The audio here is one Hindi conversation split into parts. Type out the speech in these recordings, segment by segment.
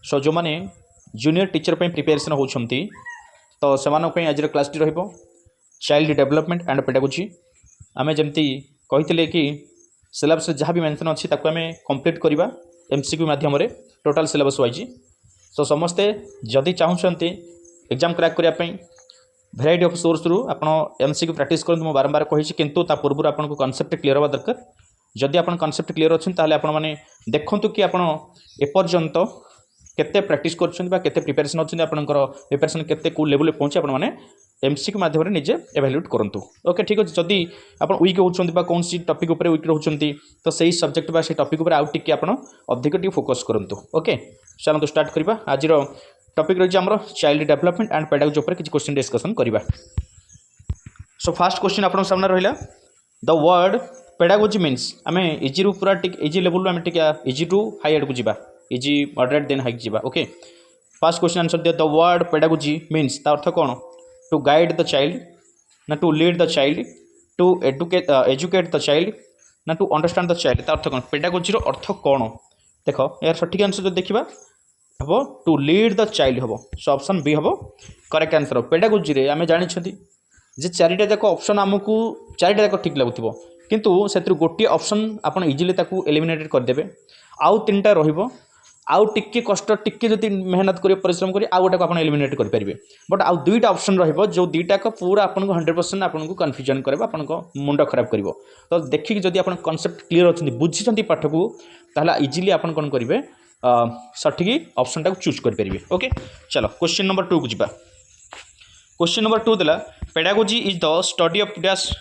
सो जो मैंने जूनियर टीचर प्रिपेरेसन होती तो से आज क्लास टी रहिबो चाइल्ड डेवलपमेंट एंड पेडागोजी। आम जमती कही कि सिलेबस जहाँ भी मेंशन अच्छी आम कंप्लीट करवा एमसीक्यू माध्यम टोटाल सिलेबस वाइज। सो समस्ते जदि चाहते एग्जाम क्रैक करने भेराइटी ऑफ सोर्स रु आप एमसीक्यू प्रैक्टिस करूँ। मुझे बारंबार कही किंतु ता पूर्व आपको कॉन्सेप्ट क्लियर हवा दरकार। जदि आप कॉन्सेप्ट क्लियर अच्छे ताले आपण माने देखंतु कि आपण एपर्यंत केते प्रैक्टिस करछन बा केते प्रिपरेशन अच्छे आपनकर प्रिपरेशन केते को लेवल पहुंचे आपण माने एमसीक्यू माध्यम रे निजे एवैल्यूएट करंतु। ओके ठीक अछि। जदि आपण वीक होछन बा कोन सी टॉपिक ऊपर वीक रहउछंती तो सही सब्जेक्ट बा से टॉपिक ऊपर आउट टिके आपण अधिक टिके फोकस करंतु। ओके चलो तो स्टार्ट करबा। आज रो टॉपिक रही हमर चाइल्ड डेवलपमेंट एंड पेडागोजी ऊपर किछ क्वेश्चन डिस्कशन करबा। सो फर्स्ट क्वेश्चन आपण सामने रहिला द वर्ड पेडागोजी मीन्स आमे इजी रु पूरा टिक इजी लेवल आमे टिक इजी टू हाई एड को जीवा इजी मॉडरेट देन हाई जीवा। ओके फर्स्ट क्वेश्चन आंसर दिया द वर्ड पेडागोजी मीन्स ता अर्थ कोन टू गाइड द चाइल्ड ना to lead the child to educate the child ना टू अंडरस्टैंड द चाइल्ड ता अर्थ कोन पेडागोजी रो अर्थ कोन देखो यार सठिक आंसर जो देखिबा हबो टू लीड द चाइल्ड हबो। सो ऑप्शन बी हबो करेक्ट आंसर। पेडागोजी रे आमे जानि छथि जे चारिटा जाक ऑप्शन हमकु चारिटा जाक ठीक लागुथिबो किंतु सेतिर गोटे ऑप्शन आपण इजीली ताकू एलिमिनेटेड कर देबे आउ तीनटा रहिबो आउ टिके कष्ट टिके जति मेहनत करियो परिश्रम करियो आउ गोटे को आपण एलिमिनेट कर परिबे बट आउ दुईटा ऑप्शन रहिबो जो दुईटा को पूरा आपण को 100% आपण को कंफ्यूजन करबा आपण को मुंडा खराब करिवो। तो देखि जदि आपण कांसेप्ट क्लियर अछंती बुझिसंती पाठ को ताहला इजीली आपण कोन करिवे सठिक ऑप्शन टा को चूज कर परिबे। ओके चलो क्वेश्चन नंबर 2 को जिबा। क्वेश्चन नंबर 2 देला pedagogy is the study of dash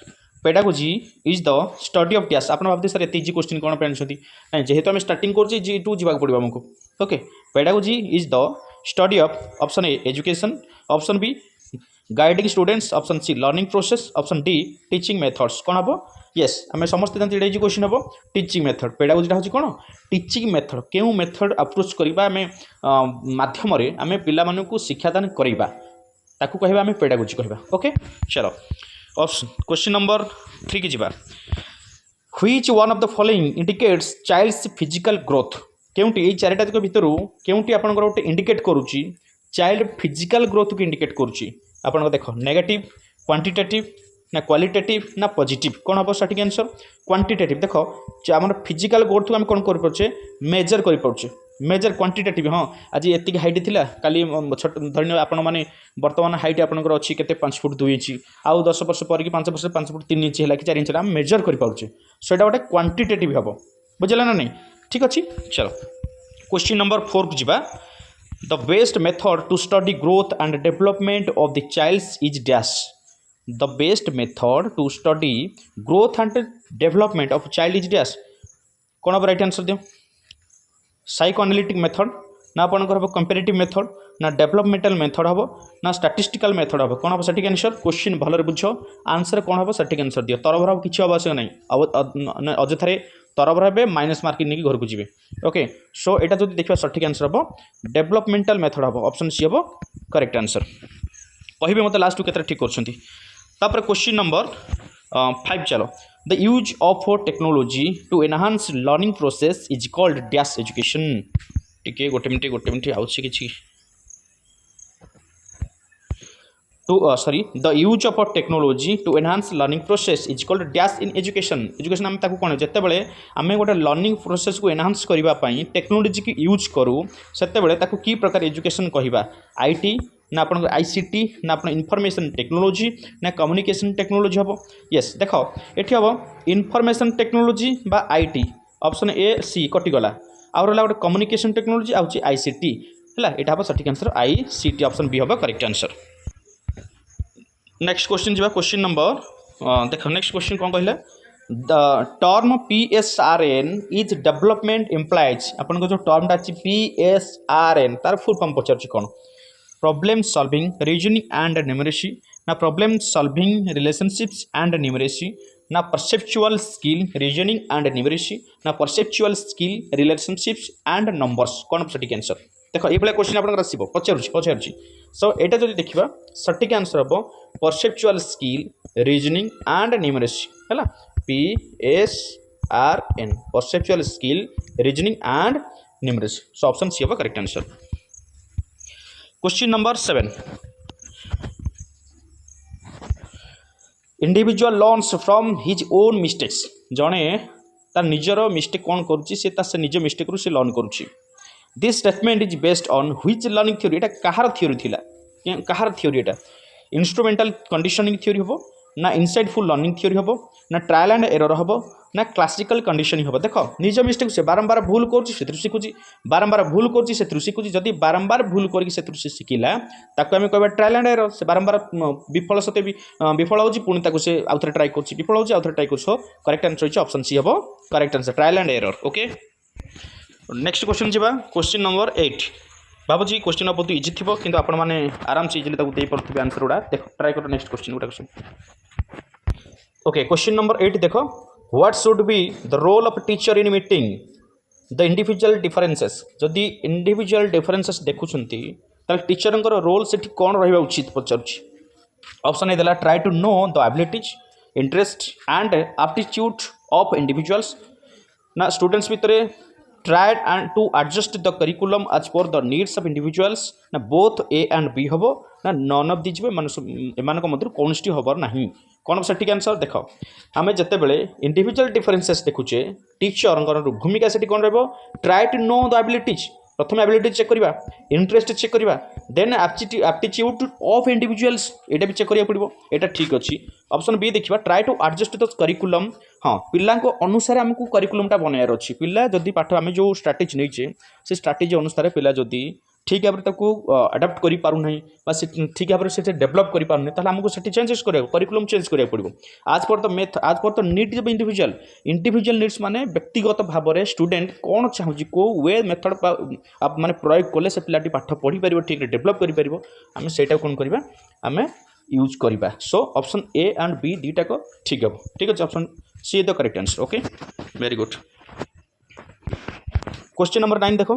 pedagogy is the study of dash. आप भावते सर एत इजी क्वेश्चन कौन पे ना जेहेतु आम स्टार्टिंग कर जी टू जावाक पड़ो आमको। Okay pedagogy is the study of option A education option B guiding students option C learning process option D teaching methods कौन हम येस आम समस्त जानते इजी क्वेश्चन हम टीचिंग मेथड। पेडागोजी हूँ कौन टीचिंग मेथड क्यों मेथड अप्रोच करवा आम माध्यम आम पिला शिक्षादान करवा ताकू कहवा आम पेडागोजी कहवा। ओके चलो ऑप्शन क्वेश्चन नंबर 3 की जीवा। Which one of the following indicates child's physical growth केउंटी ए चारिटा तक भितरु केउंटी आपनकर गोटे इंडिकेट करूची चाइल्ड फिजिकल ग्रोथ को इंडिकेट करूची आपन देखो नेगेटिव क्वांटिटेटिव ना क्वालिटेटिव ना पॉजिटिव कौन हम सठिक आंसर क्वांटिटेटिव। देखो आम फिजिकल ग्रोथ को आम कौन कर पारे मेजर कर पारे मेजर क्वांटिटेटिव हाँ आज एति हाइट थिला काली धरन आपण माने वर्तमान हाइट आपनकर अछि केते 5 फुट 2 इंच आउ 10 वर्ष पर कि 5 वर्ष 5 फुट 3 इंच हैला कि 4 इंच हम मेजर कर पारे सो एटा गोटे क्वांटिटेटिव हबो बुझला ना नहीं ठीक अछि। चलो क्वेश्चन नंबर 4 को जिबा। The best method to study growth and development of the childs is dash. The best method to study growth and development of child is dash कौन हम राइट आंसर दियो साइकोएनालिटिक मेथड ना आपनकर हम कंपेरेटिव मेथड ना डेवलपमेंटल मेथड हम ना स्टैटिस्टिकल मेथड हम कौन हम सठिक आंसर क्वेश्चन भलरे बुझ आंसर कौन हम सठिक आंसर दियो तरभर किसी आवश्यक नहीं अजथारे तरभर हे माइनस मार्किंग नहीं घर को जी। ओके सो एटा जो देखा सठिक आंसर हम डेवलपमेंटल मेथड हम ऑप्शन सी हम करेक्ट आंसर कहे मत लास्ट के ठीक कर। क्वेश्चन नंबर 5 चलो the use of technology to enhance learning process is called dash education. टिके गोटे मिनट आउछि किछि टू sorry the use of technology to enhance learning process is called dash in education. Education आम ताकू कोन जते बेले आमे गोटे लर्निंग प्रोसेस को एनहांस करबा पई टेक्नोलॉजी की यूज करू सेते बेले ताकू की प्रकार एजुकेशन कहिबा आईटी ना अपन आईसीटी ना अपन इनफॉरमेशन टेक्नोलॉजी ना कम्युनिकेशन टेक्नोलॉजी हम येस देखो ये हम इनफॉरमेशन टेक्नोलॉजी बा आईटी ऑप्शन ए सी कटिगला आउर गोटे कम्युनिकेशन टेक्नोलॉजी आउची आईसीटी है यहाँ हम सठिक आंसर आईसीटी ऑप्शन बी हम करेक्ट आंसर। नेक्स्ट क्वेश्चन जी क्वेश्चन नंबर देख नेक्स्ट क्वेश्चन कौन कहला the term PSRN is development employs अपन जो टर्मटा अच्छी PSRN तार फुल फॉर्म पचार कौन problem solving reasoning and numeracy ना problem solving relationships and numeracy ना perceptual skill reasoning and numeracy ना perceptual skill relationships and numbers कौन सठिक आंसर देखो ये क्वेश्चन आप पचार सो यहाँ जो देखा सठिक आंसर हम perceptual skill reasoning and numeracy है PSRN perceptual skill reasoning and numeracy so option C हम correct answer. Question number 7 individual learns from his own mistakes जड़े तार निजर मिस्टेक कौन कर निज मिस्टेक रू लर्न करुच्ची this statement is based on which learning theory एटा कहार थ्योरी थिला कहार थ्योरी एटा इंस्ट्रूमेंटल कंडीशनिंग थ्योरी होबो ना इनसाइटफुल लर्निंग थ्योरी होबो ना ट्रायल एंड एरर होबो ना क्लासिकल कंडीशनिंग होबो देखो निज मिस्टेक से बारंबार भूल करूची से शिखुची बारंबार भूल करूची से शिखुची जदि बारंबार भूल करके से शिखिला ताको आमे कहबा ट्रायल एंड एरर से बारंबार विफल सते भी विफल होची पुणी ताको से आउथरे ट्राई करची विफल होची आउथरे ट्राई करछो करेक्ट आंसर होची ऑप्शन सी होबो correct answer trial and error okay next question जीवा क्वेश्चन नंबर 8 बाबूजी क्वेश्चन बहुत इजी थी कि आपण मैंने आराम से इजिली दे पारे आंसर गुड़ा देख ट्राई करो नेक्स्ट क्वेश्चन गुड़ा ओके क्वेश्चन नंबर 8 देखो what should be the role of teacher in meeting the individual differences जदि इंडिविजुअल डिफरेंसेस देखुंती टीचर रोल से कौन रहा उचित पचारुची option A try to know the abilities interest and aptitude of individuals ना स्टूडेंट्स भितर tried and to adjust the curriculum as per the needs of individuals ना both A and B हबो ना none of these एमान को मध्य कौनसी हबर नहीं कौन सठिक आंसर देख आम जिते बड़े इंडिविजुअल डिफरेंसेस देखुचे टीचर भूमिका से कौन रहा try to know the abilities प्रथम एबिलिटी चेक करवा इंटरेस्ट चेक करवा देन एप्टीट्यूड ऑफ इंडिविजुअल्स एटा भी चेक करिया पड़िबो एटा ठीक अछि ऑप्शन बी देखिबा try to adjust the curriculum हाँ पिला अनुसार आमको करिकुलमटा बनायार अछि पिला जदि पाठ आम जो स्ट्राटेजी नहींचे से स्ट्राटेजी अनुसार पिला जदि ठीक भाव अडाप्ट कर पारना ठीक भाव से डेभलप कर पारना ताहले आमको से चेंजेस करिया करिकुलम चेंज करिया पड़िबो आज पर द मेथ आज पर the needs of individual individual needs माने व्यक्तिगत भाव में स्टूडेंट कौन चाहूँ को वे मेथड आप माने प्रयोग कले से पिलाटी पाठ पढ़ी पार ठीक डेभलप कर पार आम से कौन करवा आम यूज करवा so option A and B दीटाक ठीक हम ठीक अच्छे option C the correct answer okay very good question number 9 देखो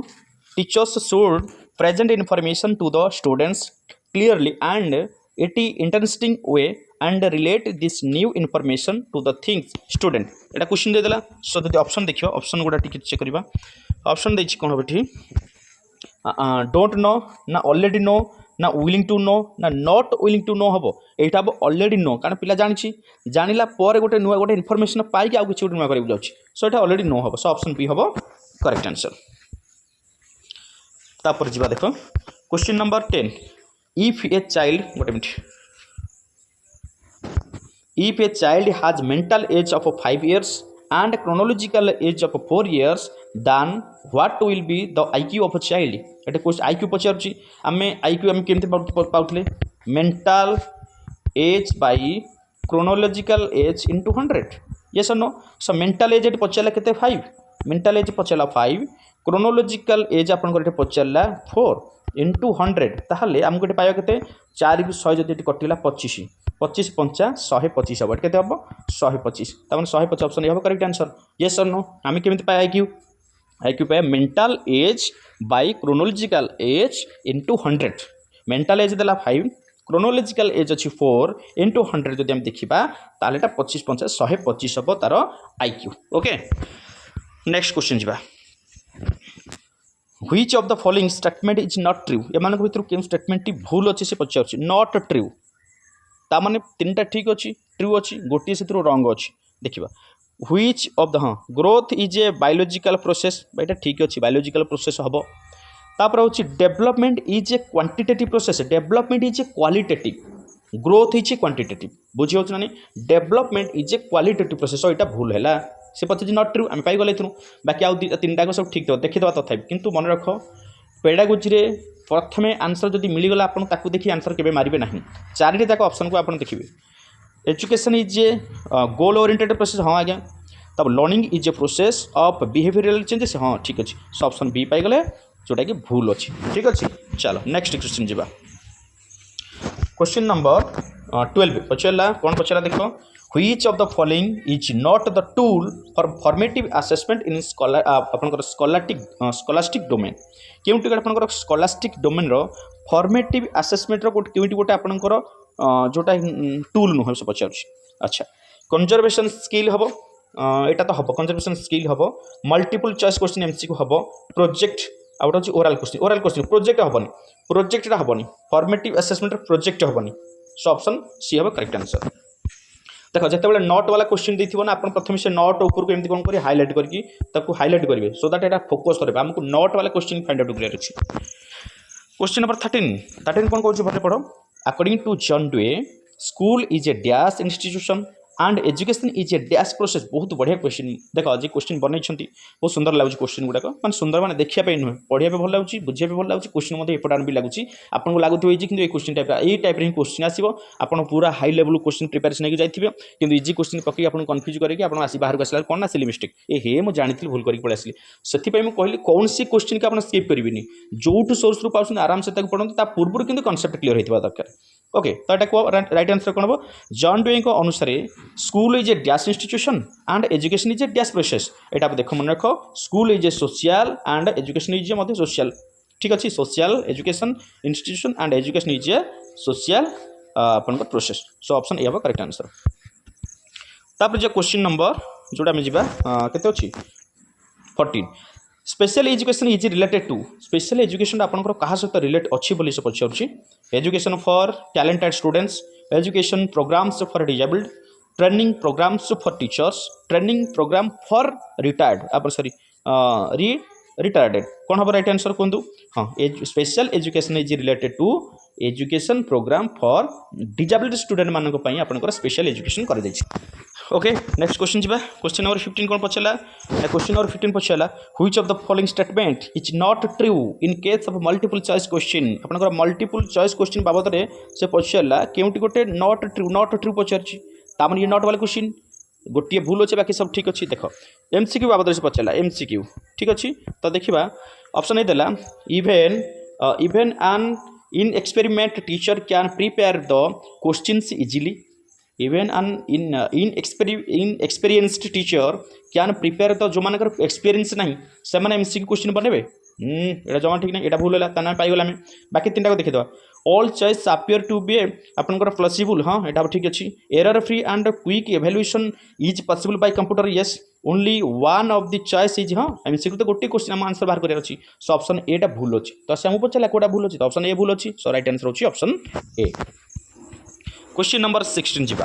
teachers should present information to the students clearly and it is interesting way and relate this new information to the things student Etah question दे देला सो जदि ऑप्शन देखियो ऑप्शन गुडा टिके चेक करबा ऑप्शन देछि कोन होबठी डोंट नो ना ऑलरेडी नो ना विलिंग टू नो ना नॉट विलिंग टू नो हबो एटा हबो ऑलरेडी नो कारण पिला जानिछि जानिला पर गोटे नुवा गोटे इन्फॉर्मेशन पाई कि आ किछ गोटे नुवा करिबु जाउछि सो एटा ऑलरेडी नो हबो सो ऑप्शन बी हबो करेक्ट आंसर तापर जीवा देखो question number 10 if a child गोटे minute if a child has mental age of 5 years and chronological age of 4 years then what will be the IQ of a child एटा क्वेश्चन IQ पचारुची आमे IQ हम केमते पाउथले mental age by chronological age into 100 yes or no so mental age एट पचाला केते 5 मेंटल एज पचाला 5 क्रोनोलोजिकल एज आपन को पचारा 4 इंटू 100 ताहले आमको ये पाया के 4 रु 100 जदि कटिला 25 25 पंचा 125 हम के 125 तब 125 ऑप्शन ये करेक्ट आंसर यस और नो आम केमती पाया IQ पाया mental age by chronological age into 100 mental age देला 5 क्रोनोलोजिकल एज अच्छी 4 इंटू 100 जदि हम देखा ताहले 25 पंचा 125 हम तार IQ ओके नेक्स्ट क्वेश्चन जीवा which of the following statement is not true एमान भीतर केन स्टेटमेंट टी भूल अच्छे से पचार नॉट ट्रू ता माने तीनटा ठीक अच्छी ट्रू अच्छी गोटे से रंग अच्छी देखा व्हिच ऑफ द हाँ growth is a biological process यहाँ ठीक अच्छी बायोलॉजिकल प्रोसेस हम तापर हूँ development is a quantitative process development is a qualitative growth is a quantitative बुझी हो ना development is a qualitative process यहाँ भूल है से पचार नॉट ट्रू आम पाइगले बाकी आउ 3टा सब ठीक देखीदे तथा किंतु मन रख पेडागोजी प्रथम आंसर जब मिलगला आपको देखिए आंसर के मारे ना 4टी जाक ऑप्शन को आप देखिए education is A goal oriented process हाँ आज्ञा तब learning is a process of behavioural changes हाँ ठीक अच्छे सो ऑप्शन बी पाइगले जोटा कि भूल अच्छी ठीक अच्छे चलो नेक्स्ट क्वेश्चन जी क्वेश्चन नंबर 12 पचारा कौन पचारा देख which of the following is not the tool for formative assessment in scholastic domain केउटी आपनकर scholastic domain रो formative assessment रो केउटी गोटे आपनकर जोटा टूल नु हम से पचाउछि अच्छा कंजर्वेशन स्किल हबो एटा तो हबो कंजर्वेशन स्किल हबो मल्टीपल चॉइस क्वेश्चन एमसीक्यू हबो प्रोजेक्ट आउट हूँ ओराल क्वेश्चन प्रोजेक्ट हेनी प्रोजेक्टा हेनी फॉर्मेटिव असेसमेंट प्रोजेक्ट हेनी सो ऑप्शन सी हम करेक्ट आंसर देख जिते नट वाला क्वेश्चन देथिबो ना आपण प्रथम से नट ऊपर को एमती कोन करी हाइलाइट करके ताको हाइलाइट करेंगे सो दैट एटा फोकस करबे हमको नट वाला क्वेश्चन फाइंड आउट क्लियर अछि क्वेश्चन नंबर 13 कोन कहूँ भले पढ़ो according to John Dewey school is a dash institution and education is a dash process बहुत बढ़िया क्वेश्चन देख आज क्वेश्चन बनई बहुत सुंदर लगुच क्वेश्चन गुड़ाक मैं सुंदर मैंने देखा नुहे पढ़िया भल लगे बुझे भल लगे क्वेश्चन मतलब इम्पोर्टाट भी लगुच आपको लगुए कि क्वेश्चन टाइप यही टाइप ही क्वेश्चन आसो आप पूरा हाई लेवल क्वेश्चन प्रिपेरेसन होगी जाइए कि इजी क्वेश्चन पकड़ आप कन्फ्यूज करके आप बाहर आसला कौन आसिली मिस्टेक हे मुझे जानी भूल करके पलि आसली से कहली कौन सी क्वेश्चन की आप स्किप करेंगे जो सोर्स रू पाँच आराम से पढ़ते पूर्व कि कनसेप्ट क्लीयर होता दरकार ओके तो यहाँ राइट आंसर कौन हम जॉन डुए अनुसार school is a dash institution and education is a dash process यहाँ आप देख मन रख school is a social and education is a social ठीक अच्छे social education institution and education is a social upon process so option ए हम करेक्ट आंसर तापर जो क्वेश्चन नंबर जोड़ा आम जा के 14 special education is related to special education आपंकर क्या सहित रिलेट अच्छी बोली से पचार education for talented students education programs for disabled training programs for teachers training program for retired आप सॉरी रिटायर्डेड कौन हम राइट आंसर कहूँ हाँ special education is related to education program for disabled student मानक आपंकर स्पेशल एजुकेशन कर ओके नेक्स्ट क्वेश्चन जा क्वेश्चन नंबर 15 कौन पचारा क्वेश्चन नंबर 15 पचारा which of the following statement is not true in case of multiple choice question आपंकर मल्टीपल चॉइस क्वेश्चन बाबद में से पचारा केउटी गोटे नॉट ट्रू पचार तामन ये नॉट वाला क्वेश्चन गोटे भूल अच्छे बाकी सब ठीक अच्छे देख एमसीक्यू बाबद से पचारा एमसीक्यू ठीक अच्छे तो देखा ऑप्शन ए देला even an in experiment teacher can prepare the questions easily even an in experienced teacher can prepare the जो मान एक्सपीरियंस ना से एमसीक्यू क्वेश्चन बनेबे ये जमा ठीक ना यहाँ भूल है पाईगला आम बाकी 3 टाक देखीद all choice appear to be आपंकर प्लॉसिबल हाँ यहाँ ठीक अच्छे error free and quick evaluation is possible by computer yes only one of the choice is हाँ एमसीक्यू तो गोटे क्वेश्चन आम आंसर बाहर करार अच्छी सो ऑप्शन ए भूल अच्छी तो से आमको पचारा कौटा भूल अच्छी तो ऑप्शन ए भूल अच्छी सो राइट आंसर होची ऑप्शन ए क्वेश्चन नंबर 16 जी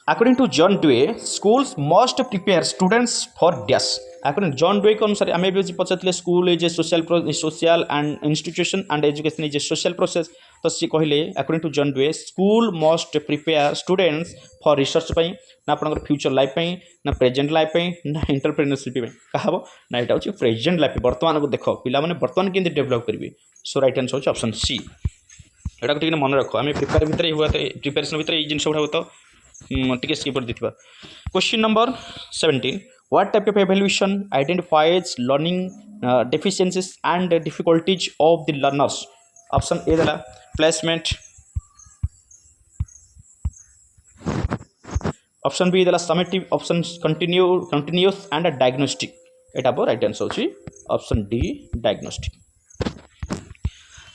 according to John Dewey schools must prepare students for dash according John Dewey के अनुसार आम भी पचारे school is a social and institution and education is a social process तो सी कहले according to John Dewey school must prepare students for research ना आप फ्यूचर लाइफ ना प्रेजेंट लाइफ ना एंटरप्रेन्योरशिप क्या ना यहाँ हूँ प्रेजेंट लाइफ बर्तमान को देख पाने बर्तमान के डेभलप करेंगे सो राइट आंसर हो ऑप्शन सी यहाँ टे मन रख आम प्रिपेयर भितर हुआ प्रिपेरेसन भितर ये जिन गुड़ा तो टी स्किप कर देथिबा question number 17 what type of evaluation identifies learning deficiencies and difficulties of the learners option A देला प्लेसमेंट ऑप्शन बी देला summative option continuous and diagnostic एटा पर राइट आंसर होची ऑप्शन डी डायग्नोस्टिक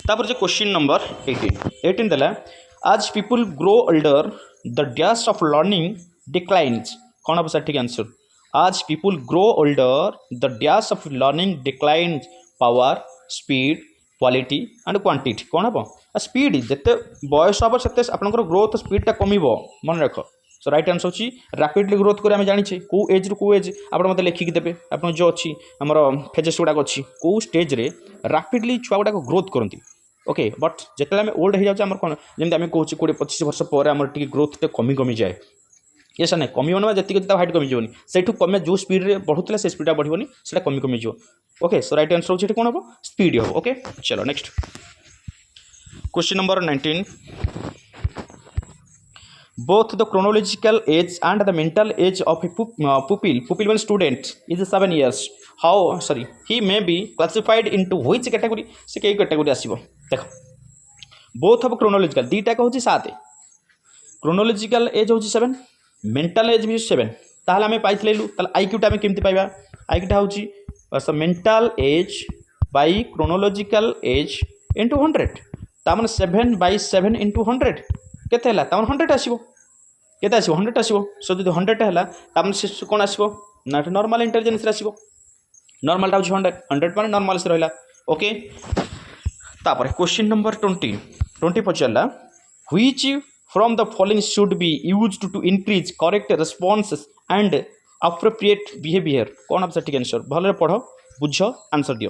तापर जो क्वेश्चन नंबर 18 देला as people grow older the dash of learning declines कौन हम सर ठीक answer as people grow older the dash of learning declines power speed quality and quantity कौन हम स्पीड जिते बयस हम से आपंकर ग्रोथ स्पीडटा कम मन रख सो राइट आंसर होची रैपिडली ग्रोथ कर जाने कौ एज रू कौ एज आप मतलब लिखिकी देते आप जो अच्छी आमर फेजेस गुड़ाक अच्छी कौ स्टेज रे रैपिडली छुआ गुड़ाक ग्रोथ करती ओके बट जिते आम ओल्ड हो जाए कौन जमी आम कौच 20-25 वर्ष पर आम टी ग्रोथ कमी जाए ये सर ना कम ना जी हाइट कमीजी से कम जो स्पीड बढ़ुला से स्पीड बढ़ोनी से कमी ओके सो राइट आंसर होची कौन हम स्पीड हम ओके चलो next question number 19 both the chronological age and the mental age of a pupil when student is 7 years he may be classified into which category से कई कैटेगरी आसीबो देख both of chronological दीटा का होची 7 chronological age होची 7 mental age भी 7 ताहले हमें पाइथले लु ताहले IQ टा में केमति पाइबा IQ टा होची mental age by chronological age into 100 ता माने 7 by 7 into 100 केते हला तमन 100 आसीबो केते आसीबो 100 आसीबो सो जदि 100 हला तमन से कोन आसीबो ना नॉर्मल इंटेलिजेंस आसीबो नॉर्मलटा हूँ 100 100 मान नॉर्मल से रहा ओके। तापर क्वेश्चन नंबर 20 पचारा which from the following should be used to increase correct responses and appropriate behaviour कौन आप सठिक आंसर भले पढ़ बुझ आंसर दियो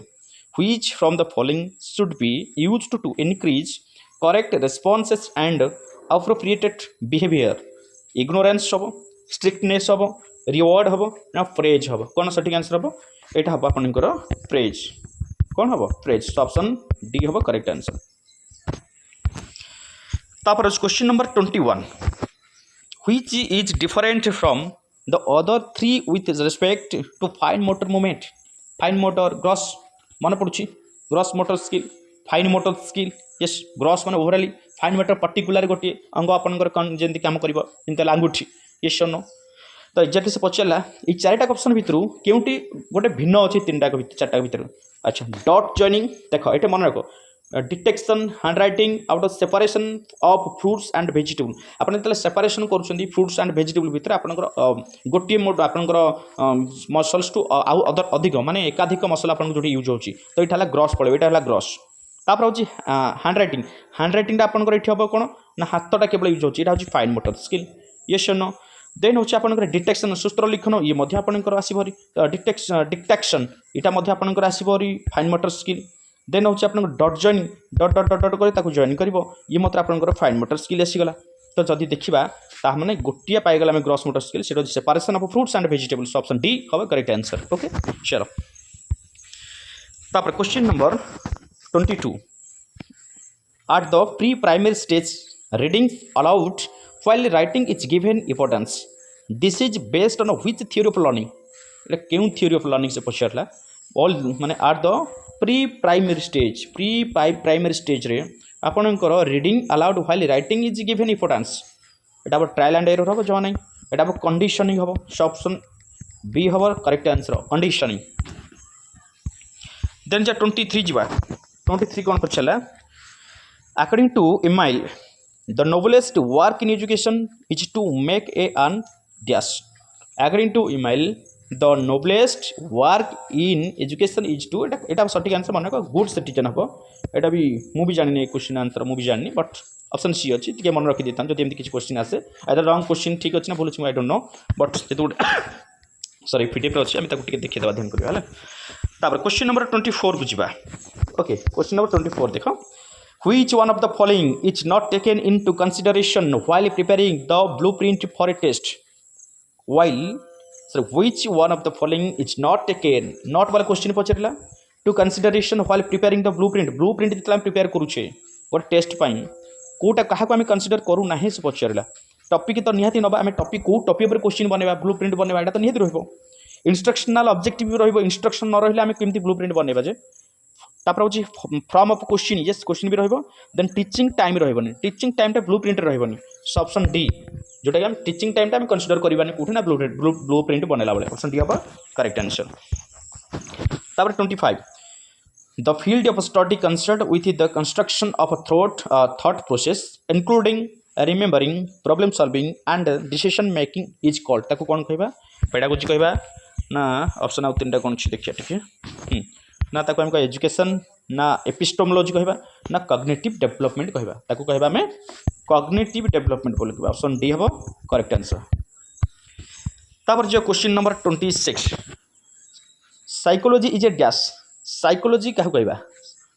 which from the following should be used to increase correct responses and appropriated behaviour ignorance हम स्ट्रिक्टनेस हम रिवार्ड हम ना प्रेज हम कौन सठिक आंसर हम यहाँ हम आपंकर प्रेज कौन हम प्रेज तो ऑप्शन डी हम करेक्ट आंसर। तापर question number 21 which is different from the other 3 with respect to fine motor movement fine motor gross मन पड़ुछि gross motor skill fine motor skill yes gross मान ओवरऑली फाइन मोटर पर्टिकुलर गोटे अंग आपंकर जमी कम कर आंगुठी यस नो तो एक्जाक्टली से पचारा ये चारिटा ऑप्शन भितर केउटी गोटे भिन्न अच्छी 3टा चार्टा भितर अच्छा डॉट जॉइनिंग देख ये मन रख detection hand writing out of separation of fruits and vegetable आपन तले सेपरेशन करूछंदी फ्रूट्स एंड वेजिटेबल भितर आपनकर गोटिए मोड आपनकर मसल्स टू अदर अधिक माने एकाधिक मसल आपन जोटी यूज होची तो एटा हला ग्रॉस पड़े एटा हला ग्रॉस तापर होची हैंड राइटिंग आपनकर एठी हबो कोन ना हाथटा केवल यूज होची एटा होची fine motor skill yes no then होची आपनकर डिटेक्शन सूत्र लिखन ये मध्य आपनकर आसीबरी डिटेक्शन इटा मध्य आपनकर आसीबरी फाइन मोटर स्किल देन होची आपन dot joining dot dot dot dot करे ताको जॉइन करिवो ये मात्र आपनकर फाइन मोटर स्किल आसीगला तो जदि देखिबा ता माने गोटिया पाइगला हम ग्रॉस मोटर स्किल सेटा separation of fruits and vegetables option D हबे करेक्ट आंसर ओके चलो। तापर question number 22 at the pre primary stage reading aloud while writing is given importance this is based on which theory of learning એટલે કેવું theory of learning से पछरला all माने at the pre primary stage रे आपणकर reading aloud while writing is given importance एटा ट्रायल एंड एरर हम जमा नहीं एटा कंडीशनिंग हम ऑप्शन बी हम करेक्ट आंसर कंडीशनिंग। देन जा 23 जीवा 23 कौन पछला according to Emile the noblest work in education is to make a an dash according to Emile the noblest work in education is to एटा सठिक आंसर मन गुड सिटीजन हम एटा भी मुझे जानी क्वेश्चन आंसर मुझे जानी बट ऑप्शन सी अच्छी टे मन रखी देता जब एमती किसी क्वेश्चन आसे आइदर रॉन्ग क्वेश्चन ठीक अच्छे ना भूल आई डोंट नो बट जो सॉरी पीडीएफ अच्छे आम देखीदा ध्यान करवा तापर क्वेश्चन नंबर 24 को जीवा ओके क्वेश्चन नंबर 24 देख which one of the following is not taken into consideration while preparing the blueprint for a test while So which one of the following is not taken not वाला क्वेश्चन पचारा to consideration while preparing the blueprint जितला प्रिपेयर करूचे गोटे टेस्ट पाई कोटा काहा को आम कंसीडर करू ना से पचारा टॉपिक तो निहाती नबा आम टॉपिक को टॉपिक पर क्वेश्चन बनवा ब्लूप्रिंट बनवा एटा तो निहाती रहबो इंस्ट्रक्शनल ऑब्जेक्टिव भी रहबो इंस्ट्रक्शन न रहिले आम केमती ब्लूप्रिंट बनवा जे तापर होची from of question yes question भी रहबो देन टीचिंग टाइम रहबोनी टीचिंग टाइम टा ब्लूप्रिंट रहबोनी सो ऑप्शन डी जोटा कि हम टीचिंग टाइम टा हम कंसीडर करबानी कोठी ना ब्लूप्रिंट बनेला बेले ऑप्शन डी हबा करेक्ट आंसर। तापर 25 the field of study concerned with the construction of a thought process including remembering problem solving and decision making is called ताको कोन कहबा पेडागोजी कहबा ना ऑप्शन आउ तीनटा कोन छी देखिया ठीक ना ताको हम एजुकेशन ना एपिस्टेमोलॉजी कहबा ना कॉग्निटिव डेवलपमेंट कहबा ताको कहबा में कॉग्निटिव डेवलपमेंट बोल के ऑप्शन डी हबो करेक्ट आंसर। तापर जो question number 26 psychology is a dash psychology क्या कहबा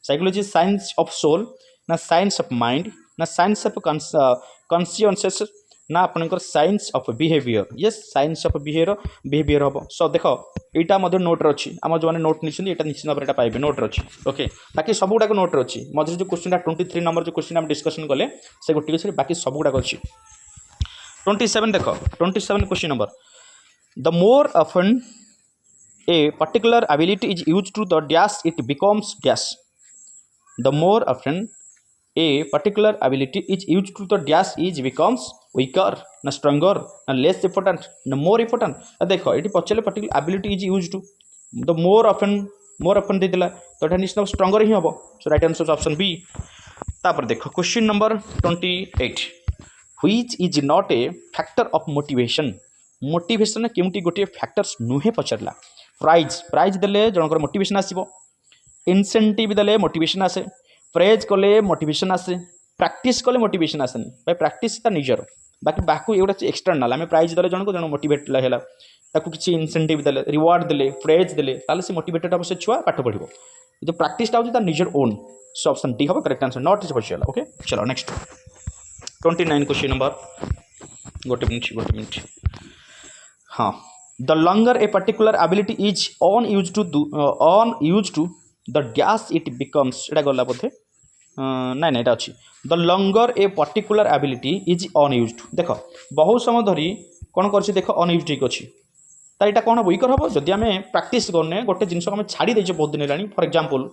साइकोलॉजी साइंस ऑफ सोल ना साइंस ऑफ माइंड ना साइंस ऑफ कॉन्शियसनेस ना आपनकर science of behaviour yes science of behaviour हम सो देख यहाँ मध्य नोट अच्छी आम जो मैंने नोट नहीं निश्चित भाव में पाइबे नोट अच्छी ओके बाकी सब गुड़ाक नोट अच्छी मझे जो क्वेश्चन 23 नंबर जो क्वेश्चन डिस्कशन कले से गोटे बाकी सब गुड़ाक अच्छी 27 देख 27 question number the more often a particular ability is use to the dash it becomes dash the more often a particular ability is use to the dash is becomes weaker ना स्ट्रंगर ना लेस इंपोर्टेंट ना मोर इंपोर्टेंट देख ये पचारे particular ability is use to the more often देदेला तो ये निश्चित स्ट्रंगर ही हम so right answer option B. तापर देख question number 28 which is not a factor of motivation केउंटी गोटे फैक्टर्स नुहे पचारा प्राइज देले जनकर मोटिवेशन आसीबो, इनसेंटिव देले मोटिवेशन आसे, प्रेज कले मोटिवेशन आसे, प्रैक्टिस कले मोटिवेशन आसेनी भाई प्रैक्टिस ता निजर बाकी बाकू एगुड़ा एक्सटर्नाल आम प्राइज देले जन को जन मोटिवेट है ताकू किसी इनसेंटिव देले रिवार्ड देले प्रेज देले ताले से मोटिवेटेड हम से छुआ पाठ पढ़िबो जो प्रैक्टिस ता होची निजर ओन। सो ऑप्शन डी हम correct answer not is question. Okay चलो नेक्स्ट 29 क्वेश्चन नंबर गोटे मिनट हाँ the longer a particular ability is on use to the dash it becomes एटा गला बोधे नाଇଁ ନାଇଁ ଏଇଟା ଅଛି the longer a particular ability is unused देख बहुत समय धरी कौन कर देख अनयूज्ड ठीक अच्छी तो यहाँ कौन हम विकर हम जदि आम प्राक्ट करने गोटे जिन आम छाड़ी देचे बहुत दिन है फर एग्जांपल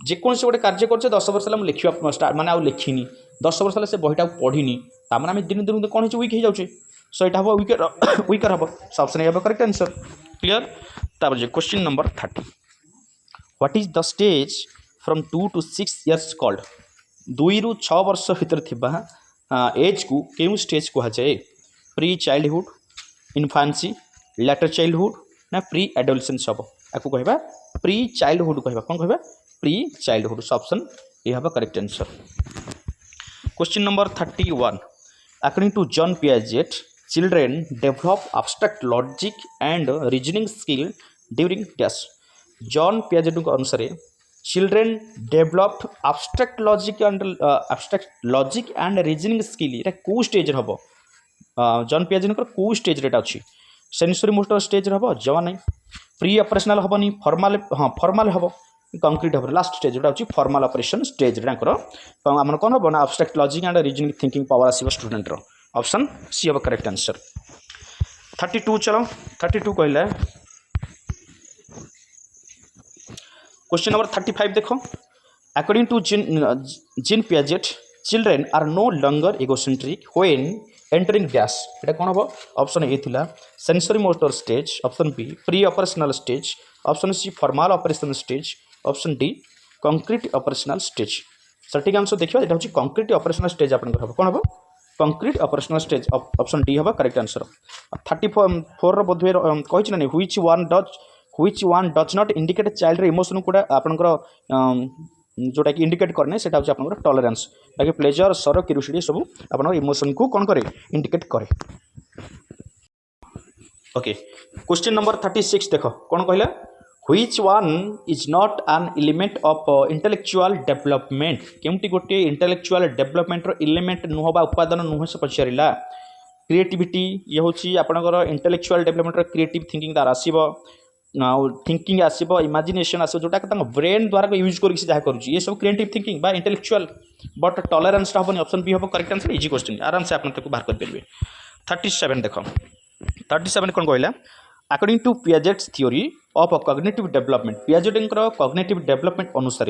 जेकोसी गोटे कार्य कर 10 वर्ष है लिखा स्टार्ट माने लिखिनी 10 वर्ष है से बहीटा पढ़ी तार आम दिन दिन कौन वीक हो जाऊे सो यहाँ हम विकर हम option A correct answer clear. तापर question number 30 what is the stage from 2 to 6 years called 2 ରୁ 6 वर्ष भितर थिबा एज को केउ स्टेज कहा जाए प्री चाइल्डहुड इन्फांसी लेटर चाइल्डहुड ना प्री एडोलसेंस हम आपको कहबा प्री चाइल्डहुड कहबा कौन कहबा प्री चाइल्डहुड ऑप्शन ए हबा correct answer. Question number 31 according to John Piaget children develop abstract logic and reasoning skill during dash John Piaget अनुसार children developed abstract logic and reasoning skill ये कौ स्टेज हम जॉन पियाजेट कौ स्टेज रे अच्छी सेंसरी मोटर स्टेज हम जमा नहीं प्री ऑपरेशनल हेनी फॉर्मल हाँ फॉर्मल हम कंक्रीट हम लास्ट स्टेज जो अच्छी फॉर्मल ऑपरेशन स्टेज रे आम कौन हम ना abstract logic and reasoning thinking power आसो स्टूडेंट ऑप्शन सी हम करेक्ट आंसर। 32 चलो 32 कहले क्वेश्चन नंबर 35 देखो according to Jean Piaget children are no longer egocentric when entering dash एटा कौन हम ऑप्शन ए थिला sensory motor stage option B pre operational stage option C formal operational stage option D concrete operational stage. सटीक आंसर देखिए यहाँ हूँ कंक्रीट ऑपरेशनल स्टेज आप कौन हम concrete operational stage option D हम करेक्ट आंसर। 34 बोधे कही ना which one does not indicate child emotion को आपंकर जोटा कि इंडिकेट करने से आप टॉलरेंस बाकी प्लेजर सर क्यूरियोसिटी सब आप इमोशन को कौन करे इंडिकेट करे। ओके क्वेश्चन नंबर 36 देख कौन कहला which one is not an element of intellectual development केमती गोटे इंटेलेक्चुअल डेवलपमेंट एलिमेंट नुह बा उपादान नुह से पचारा क्रिएटिविटी ये हूँ आपंकर इंटेलेक्चुअल डेवलपमेंट क्रिएटिव थिंकिंग तार आसो थिंकिंग आसो इमेजिनेशन आसो जोटा ब्रेन द्वारा यूज कर ये सब क्रिएटिव थिंकिंग बा इंटेलेक्चुअल बट टॉलरेंस हेनी ऑप्शन बी हम करेक्ट आंसर इजी क्वेश्चन आराम से आप बाहर करेंगे। 37 देख 37 कौन कहला according to Piaget's theory of cognitive development Piaget cognitive development अनुसार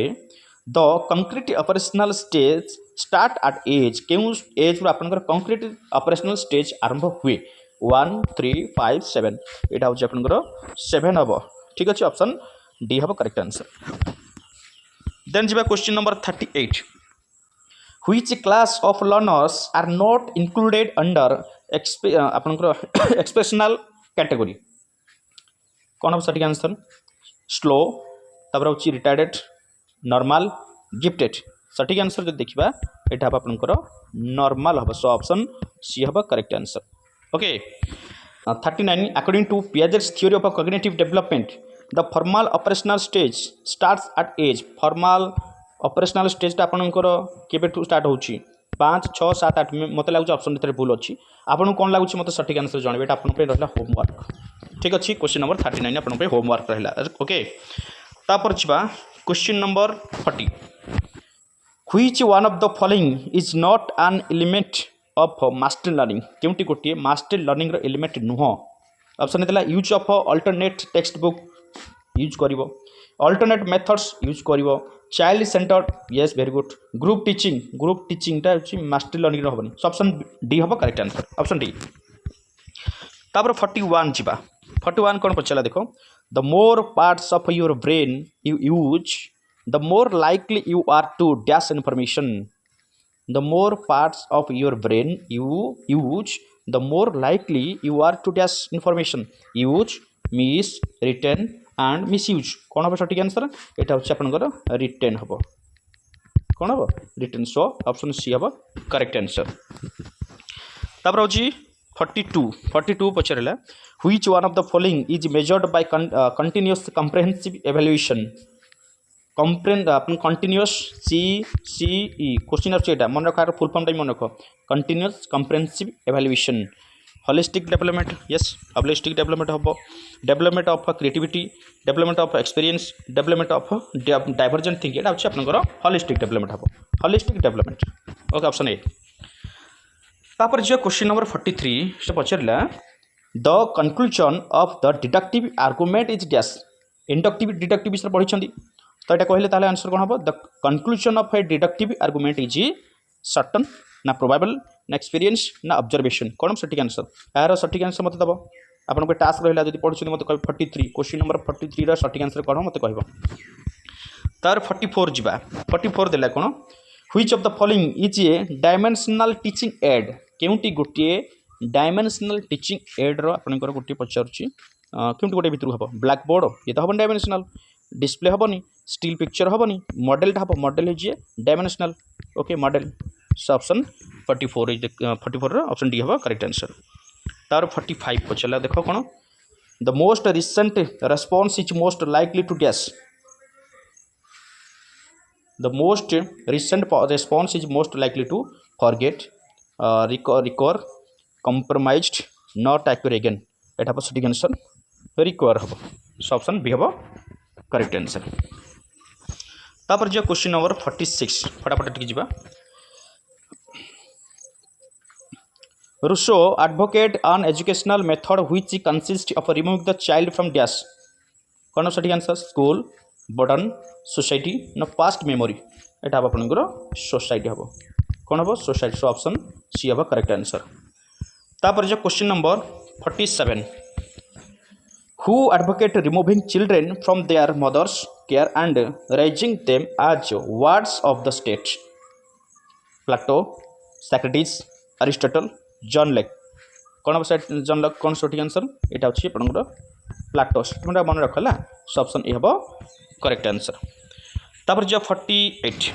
the concrete operational stage start at age क्यों एज आपंकर कंक्रीट ऑपरेशनल स्टेज आरंभ हुए 1 3 5 7 यहाँ हूँ आपंकर 7 हम ठीक अच्छे ऑप्शन डी हम करेक्ट आंसर। देन जी question number 38 which class of learners are not included under आपंकर एक्सप्रेशनल कैटेगरी कौन हम सटीक आंसर स्लो तापर हूँ रिटार्डेड नॉर्मल गिफ्टेड सटीक आंसर जो देखा यहाँ हम आपंकर नॉर्मल हम सो ऑप्शन सी हम correct answer. Okay 39 according to Piaget's theory of cognitive development the formal operational stage starts at age formal operational stage आपंकर केबेठू स्टार्ट होची 5 6 7 8 मत लगुच ऑप्शन भीतर भूल अच्छी आपको कौन लगुच मत सटीक आंसर जानवे आप रहा होमवर्क ठीक अच्छे क्वेश्चन नंबर 39 आप होमवर्क रहा। ओके तापर जा question number 40 which one of the following is not an element of master learning केउटी गोटे मास्टर लर्निंग रो एलिमेंट नुह ऑप्शन है use of alternate text book use करिवो अल्टरनेट मेथड्स यूज करिवो child centred yes very good group teaching टा मास्टर लर्निंग रो हबनी ऑप्शन डी हम करेक्ट आंसर ऑप्शन डी। तापर 41 जीवा 41 कौन पचला देखो the more parts of your brain you use the more likely you are to dash information the more parts of your brain you use the more likely you are to dash information use miss retain and misuse कौन हम सठिक आंसर यहाँ हूँ आपंकर रिटेन हम कौन हम रिटेन सो ऑप्शन सी हम करेक्ट आंसर तापर हूँ 42 पचारा which one of the following is measured by continuous comprehensive evaluation continuous CCE question आछे मन रखार फुल फॉर्म टाइम मन रख continuous comprehensive evaluation holistic development yes holistic development हम development of creativity development of experience development of divergent thinking यहाँ हूँ आपंकर होलिस्टिक डेवलपमेंट हम holistic development okay option A तापर जो क्वेश्चन नंबर 43 से पचारा the conclusion of the deductive argument is dash inductive deductive विषय पढ़ी तो यहाँ कहले ताले आंसर कौन हम the conclusion of A deductive argument is certain ना प्रोबेबल ना एक्सपीरियंस ना ऑब्जर्वेशन कौन हम सठिक आंसर यार सठिक आंसर मत दब आपन टास्क रहा जब पढ़ुं मत कह 43 क्वेश्चन नंबर 43 सठिक आंसर कौन मत कह तार 44 जा 44 देला कौन which of the following is a dimensional teaching aid केउंटी गोटे डायमेंशनल टीचिंग एड रपर गोटे पचारुची केउंटी गोटे भितर हम ब्लैक बोर्ड ये तो हम डायमेंशनल डिस्प्ले हेनी स्टिल पिक्चर हेनी मॉडलटा हम मॉडल है dimensional okay model so option 44 option D हम करेक्ट आंसर तार 45 पचला देख कौन the most recent response is most likely to dash the most recent response is most likely to forget recur compromised not accurate again एटा पर सटीक आंसर रिकवर हम सो ऑप्शन बी हम करेक्ट आंसर तापर जो क्वेश्चन नंबर 46 फटाफट टिक जिबा Rousseau advocate an educational method which consists of removing the child from dash कौन सटीक आंसर स्कूल बर्डन सोसाइटी ना पास्ट मेमोरी यहाँ हम आपंकर सोसाइटी हम कौन हम सोसाइटी सो ऑप्शन सी हम करेक्ट आंसर तापर जो question number 47 who advocate removing children from their mothers care and raising them as wards of the state Plato Socrates Aristotle John Locke कौन हम जॉन लेक कौन सटीक आंसर यहाँ हूँ आपंकर प्लाटो स्टेटमेंट मन रखला सो ऑप्शन ए हम करेक्ट आंसर तापर जो 48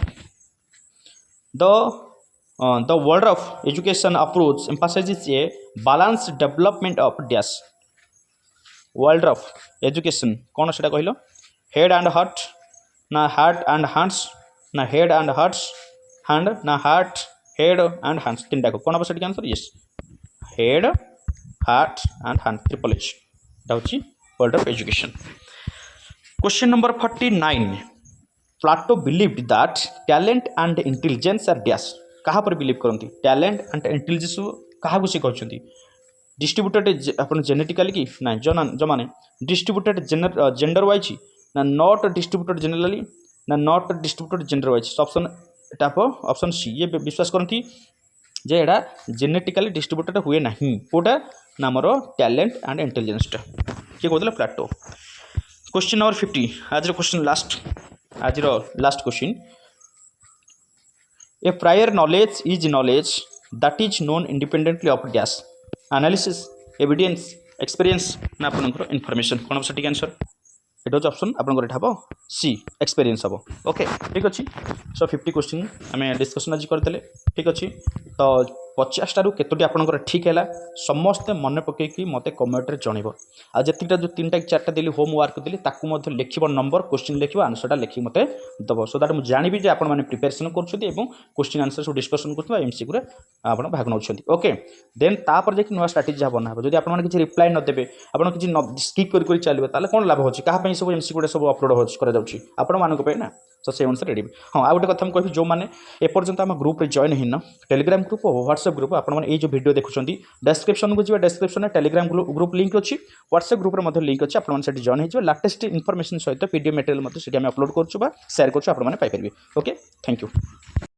the world of education approach emphasises a balance development of dash world of education कौन से कहल हेड एंड हार्ट ना हार्ट एंड हैंड्स ना हेड एंड हार्ट्स हैंड ना हार्ट हेड एंड हैंड्स तीन टाक कौन हम सटीक answer yes head heart and hand triple H हूँ world of education question number 49 Plato believed that talent and intelligence are dash कहाँ पर बिलीव करती टैलेंट एंड इंटेलिजेंस क्या से कहते डिस्ट्रीब्यूटेड अपन जेनेटिकली कि ना जमाने डिस्ट्रीब्यूटेड जेंडर वाइज ना नॉट डिस्ट्रीब्यूटेड जेनरली ना not distributed gender wise option टाप ऑप्शन सी ये विश्वास करती जे यहाँ जेनेटिकली डिस्ट्रीब्यूटेड हुए ना कौटा ना मोर टैलेंट एंड इंटेलिजेंसटा किए कहते प्लाटो क्वेश्चन नंबर 50 आज क्वेश्चन आज last question A prior knowledge is knowledge that is known independently of dash analysis evidence experience ना आपनकर इनफॉरमेशन कौन सटीक आंसर ये हूँ ऑप्शन आपंकर हम सी एक्सपीरियंस हम ओके ठीक अच्छे सो 50 क्वेश्चन आम डिस्कसन आज करते ठीक अच्छे तो 50 टारू केतोटी आपंकर ठीक है समस्ते मन पकईकि मत कमेंट जनइब आ जीटा जो 3टा 4टा देली होमवर्क देली ताकू लिख नंबर क्वेश्चन लिख आंसरटा लिखी मत दब सो दैट मुझे जानी जे आपने प्रिपेरेसन कर क्वेश्चन आंसर सब डिस्कसन कर एमसीक्यू रे आप भाग नौ ओके देन तापर जाकि नुआ स्ट्राटेजी बना जब आपने किसी रिप्लाई न देवे आप किसी स्किप कर चलिए कौन लाभ हो क्या सब एमसीक्यू सब अपलोड कर ना तो से अनुसार रेडी हाँ आ गए कथा कह जो मैंने एपर्यंत आम ग्रुप जॉइन होना टेलीग्राम ग्रुप और व्हाट्सएप ग्रुप आपने जो वीडियो देखुं डेस्क्रिप्शन को जी डेस्क्रिप्शन में टेलीग्राम ग्रुप लिंक अच्छी व्हाट्सएप ग्रुप में लिंक अच्छी आपने जॉइन हो लाटेस्ट इनफॉरमेशन सहित पीडीएफ मटेरियल अपलोड कर शेयर कर ओके थैंक यू।